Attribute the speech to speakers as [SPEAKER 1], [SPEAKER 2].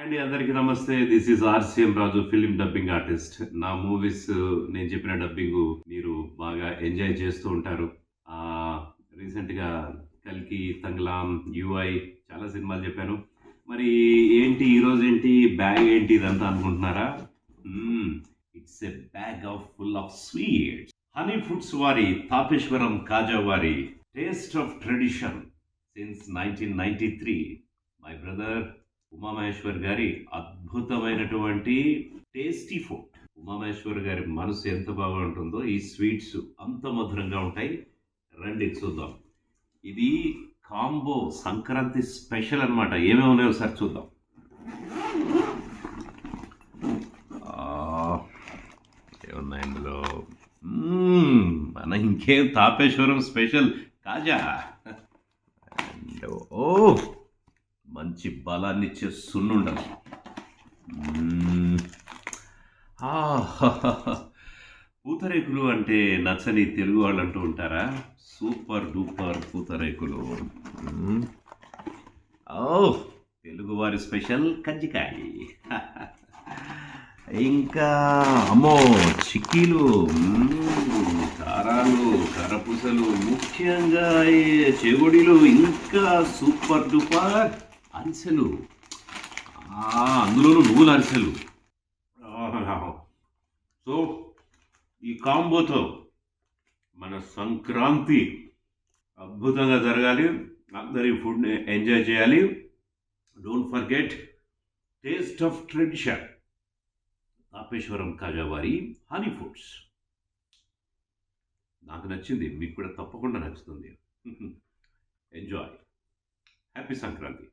[SPEAKER 1] అండి అందరికీ నమస్తే. This is RCM Raju, film dubbing artist. నా మూవీస్ నేను చెప్పిన డబ్బింగు మీరు బాగా ఎంజాయ్ చేస్తూ ఉంటారు. ఆహ్, రీసెంట్‌గా 'కల్కి', 'తంగ్లాం', 'యూఐ' చాలా సినిమాలు చెప్పాను. మరి ఏంటి ఈరోజేంటి బ్యాగ్ ఏంటి ఇదంతా అనుకుంటున్నారా? హ్మ్. It's a bag full of sweets. Honey foods వారి తాపేశ్వరం కాజా వారి taste of tradition since 1993 my brother Umamaheshwar గారి అద్భుతమైనటువంటి టేస్టీ ఫుడ్. ఉమామహేశ్వర్ గారి మనసు ఎంత బాగుంటుందో ఈ స్వీట్స్ అంత మధురంగా ఉంటాయి. రండి చూద్దాం. ఇది కాంబో సంక్రాంతి స్పెషల్ అన్నమాట. ఏమేమి ఉన్నాయో ఒకసారి చూద్దాం. ఏమున్నాయి ఇందులో? మన ఇంకేం తాపేశ్వరం స్పెషల్ కాజా. ఓ మంచి బలాన్ని ఇచ్చే సున్నుండలు. పూతరేకులు అంటే నచ్చని తెలుగు వాళ్ళు అంటూ ఉంటారా? సూపర్ డూపర్ పూతరేకులు. తెలుగువారి స్పెషల్ కజ్జికాయ. ఇంకా అమ్మో చిక్కీలు, కారాలు, కరపూసలు, ముఖ్యంగా చెగుడిలు, ఇంకా సూపర్ డూపర్ అరిసెలు. అందులోనూ నువ్వుల అరిసెలు. సో ఈ కాంబోతో మన సంక్రాంతి అద్భుతంగా జరగాలి. అందరి ఫుడ్ని ఎంజాయ్ చేయాలి. Don't forget taste of tradition Tapeswaram kaja వారి హనీ ఫుడ్స్. నాకు నచ్చింది, మీకు కూడా తప్పకుండా నచ్చుతుంది. ఎంజాయ్. హ్యాపీ సంక్రాంతి.